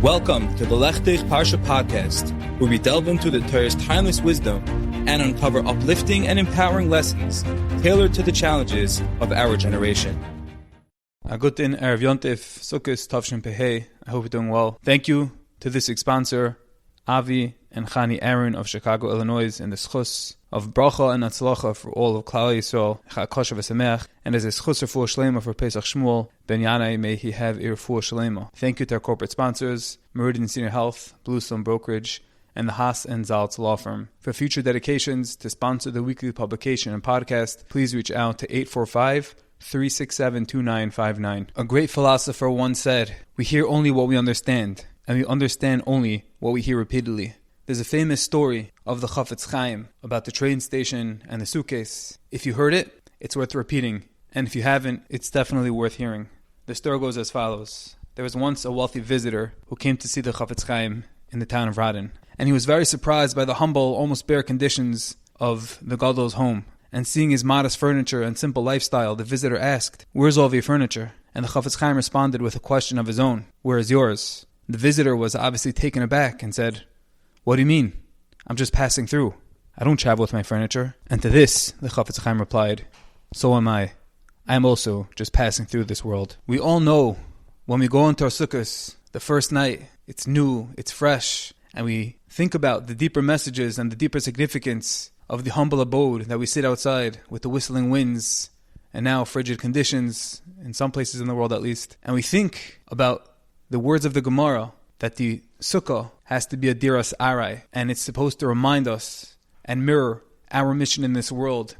Welcome to the Lechtich Parsha podcast, where we delve into the Torah's timeless wisdom and uncover uplifting and empowering lessons tailored to the challenges of our generation. Agutin Erev Yontif, Sukkos, Tavshin Pehei. I hope you're doing well. Thank you to this week's sponsor, Avi and Chani Aaron of Chicago, Illinois, and the Sukkos of Bracha and Atzlacha for all of Klal Yisrael, Chag Kosher v'Sameach, and as a Sukkos Refuah Shlema for Pesach Shmuel, Ben Yanai, may he have a Refuah Shlema. Thank you to our corporate sponsors, Meridian Senior Health, Bluestone Brokerage, and the Haas and Zaltz Law Firm. For future dedications to sponsor the weekly publication and podcast, please reach out to 845-367-2959. A great philosopher once said, "We hear only what we understand, and we understand only what we hear repeatedly." There's a famous story of the Chafetz Chaim about the train station and the Sukkos. If you heard it, it's worth repeating, and if you haven't, it's definitely worth hearing. The story goes as follows. There was once a wealthy visitor who came to see the Chafetz Chaim in the town of Radin, and he was very surprised by the humble, almost bare conditions of the Gadol's home. And seeing his modest furniture and simple lifestyle, the visitor asked, "Where's all of your furniture?" And the Chafetz Chaim responded with a question of his own, "Where is yours?" The visitor was obviously taken aback and said, "What do you mean? I'm just passing through. I don't travel with my furniture." And to this, the Chafetz Chaim replied, "So am I. I am also just passing through this world." We all know when we go into our Sukkos, the first night, it's new, it's fresh, and we think about the deeper messages and the deeper significance of the humble abode that we sit outside with the whistling winds and now frigid conditions, in some places in the world at least. And we think about the words of the Gemara, that the Sukkah has to be a diras arai, and it's supposed to remind us and mirror our mission in this world,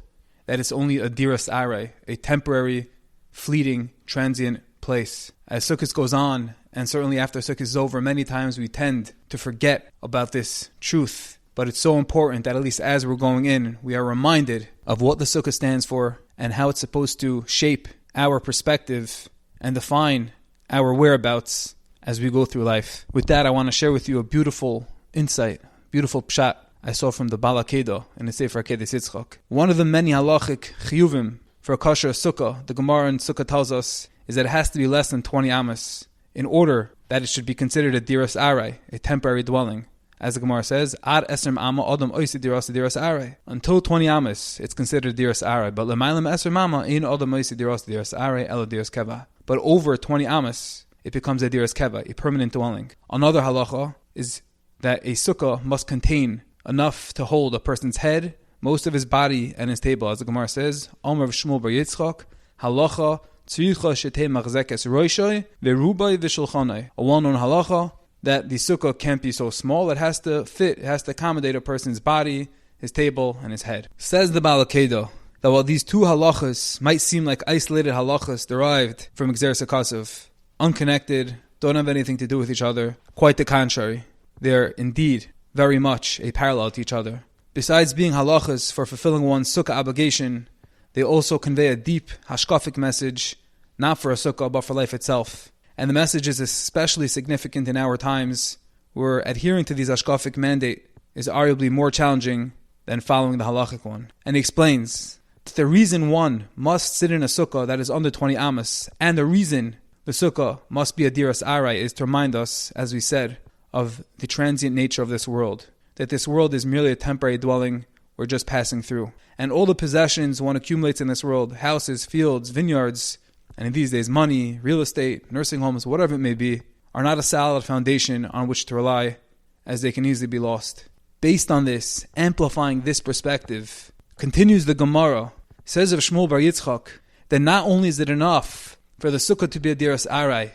that it's only a diras arai, a temporary, fleeting, transient place. As Sukkot goes on, and certainly after Sukkot is over, many times we tend to forget about this truth. But it's so important that at least as we're going in, we are reminded of what the Sukkah stands for and how it's supposed to shape our perspective and define our whereabouts as we go through life. With that, I want to share with you a beautiful insight, beautiful pshat I saw from the Bala Kedah in the Sefer Kedes Yitzchak. One of the many halachic chiyuvim for a kosher sukkah, the Gemara in Sukkah tells us, is that it has to be less than 20 amas in order that it should be considered a diras arai, a temporary dwelling. As the Gemara says, Ad esrim amma adam oisi diras arai. Until 20 amas, it's considered diras arai. But l'maylam esrim amma ein adam oisi diras arai ela diras keva. But over 20 amas, it becomes a diras keva, a permanent dwelling. Another halacha is that a sukkah must contain enough to hold a person's head, most of his body, and his table. As the Gemara says, Omer Shmuel bar Yitzchak, halacha tzricha shetei machzekes roishoi verubai v'shulchanai. A well-known halacha that the sukkah can't be so small, it has to fit, it has to accommodate a person's body, his table, and his head. Says the Bala Kedah that while these two halachas might seem like isolated halachas derived from Gzeres HaKasav, unconnected, don't have anything to do with each other, quite the contrary. They're indeed very much a parallel to each other. Besides being halachas for fulfilling one's sukkah obligation, they also convey a deep hashkafic message, not for a sukkah but for life itself. And the message is especially significant in our times, where adhering to these hashkafic mandate is arguably more challenging than following the halachic one. And he explains that the reason one must sit in a sukkah that is under 20 amas, and the reason the sukkah must be a diras arai, is to remind us, as we said, of the transient nature of this world. That this world is merely a temporary dwelling we're just passing through. And all the possessions one accumulates in this world, houses, fields, vineyards, and in these days money, real estate, nursing homes, whatever it may be, are not a solid foundation on which to rely, as they can easily be lost. Based on this, amplifying this perspective, continues the Gemara, says of Shmuel bar Yitzchak, that not only is it enough for the sukkah to be a diras arai,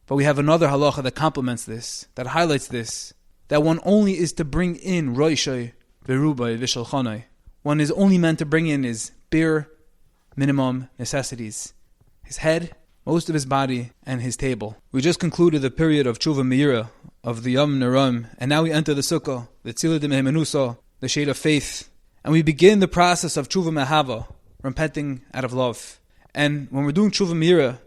but we have another halacha that complements this, that highlights this, that one only is to bring in roishai, verubai, v'shalchanai. One is only meant to bring in his bare minimum necessities, his head, most of his body, and his table. We just concluded the period of Tshuva Meira, of the Yom Neram, and now we enter the Sukkah, the Tzila de Mehemenusa, the shade of faith, and we begin the process of Tshuva Mehava, repenting out of love. And when we're doing Tshuva Meira,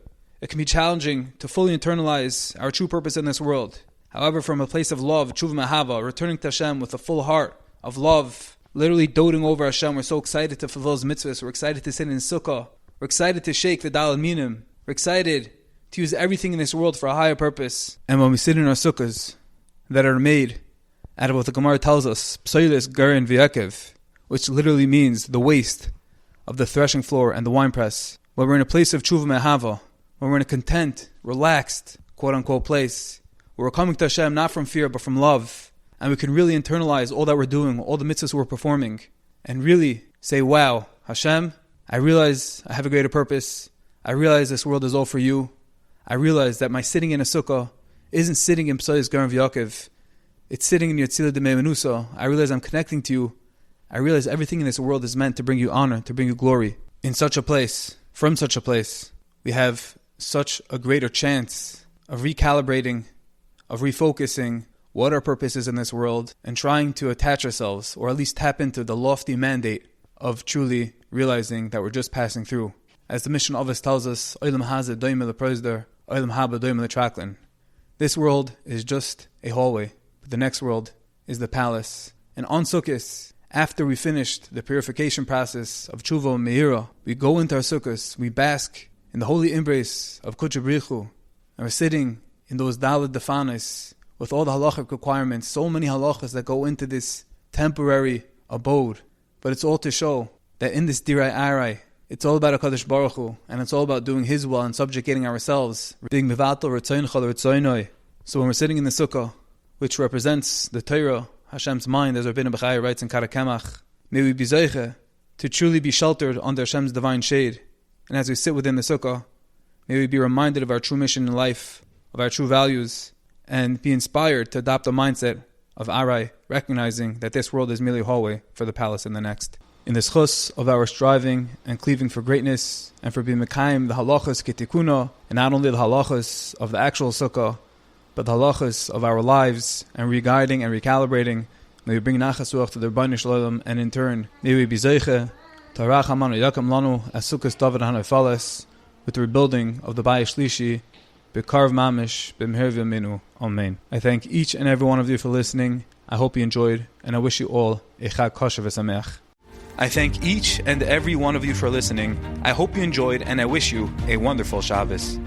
it can be challenging to fully internalize our true purpose in this world. However, from a place of love, Tshuva Mehava, returning to Hashem with a full heart of love, literally doting over Hashem, we're so excited to fulfill His mitzvahs, we're excited to sit in Sukkah, we're excited to shake the Daled Minim, we're excited to use everything in this world for a higher purpose. And when we sit in our sukkos that are made out of what the Gemara tells us, psoilis garin v'yakev, which literally means the waste of the threshing floor and the winepress, when we're in a place of tshuva me'ahava, when we're in a content, relaxed, quote-unquote place, where we're coming to Hashem not from fear but from love, and we can really internalize all that we're doing, all the mitzvahs we're performing, and really say, wow, Hashem, I realize I have a greater purpose. I realize this world is all for you. I realize that my sitting in a sukkah isn't sitting in psoilis garin v'yakev. It's sitting in your tzila d'mei menusa. I realize I'm connecting to you. I realize everything in this world is meant to bring you honor, to bring you glory. In such a place, from such a place, we have such a greater chance of recalibrating, of refocusing what our purpose is in this world, and trying to attach ourselves, or at least tap into the lofty mandate of truly realizing that we're just passing through. As the mission of us tells us, Olam hazeh doime leprosder, Olam haba doime letraklin. This world is just a hallway, but the next world is the palace. And on Sukkos, after we finished the purification process of tshuva and meira, we go into our sukkos, we bask in the holy embrace of Kodesh Brichu, and we're sitting in those daled defanis with all the halachic requirements, so many halachas that go into this temporary abode. But it's all to show that in this dirai arai, it's all about HaKadosh Baruch Hu, and it's all about doing His will and subjugating ourselves, being mivatal retzoincha l'retzoinoi. So when we're sitting in the sukkah, which represents the Torah, Hashem's mind, as Rabbeinu Bechai writes in Karakemach, may we be zeiche to truly be sheltered under Hashem's divine shade. And as we sit within the sukkah, may we be reminded of our true mission in life, of our true values, and be inspired to adopt a mindset of arai, recognizing that this world is merely a hallway for the palace in the next. In the sukkos of our striving and cleaving for greatness, and for being mekayim the halachas ketikuna, and not only the halachas of the actual sukkah, but the halachas of our lives, and re-guiding and recalibrating, may we bring nachas ruach to the Rebbeinu Shalom, and in turn, may we be zeiche, tarach hamanu yakam lanu, as Sukkos David hanefales, with the rebuilding of the Bayis Shlishi, bekarv mamish, b'mher v'yaminu. Amen. I thank each and every one of you for listening. I hope you enjoyed, and I wish you all a chag kosher v'sameach. I thank each and every one of you for listening. I hope you enjoyed, and I wish you a wonderful Shabbos.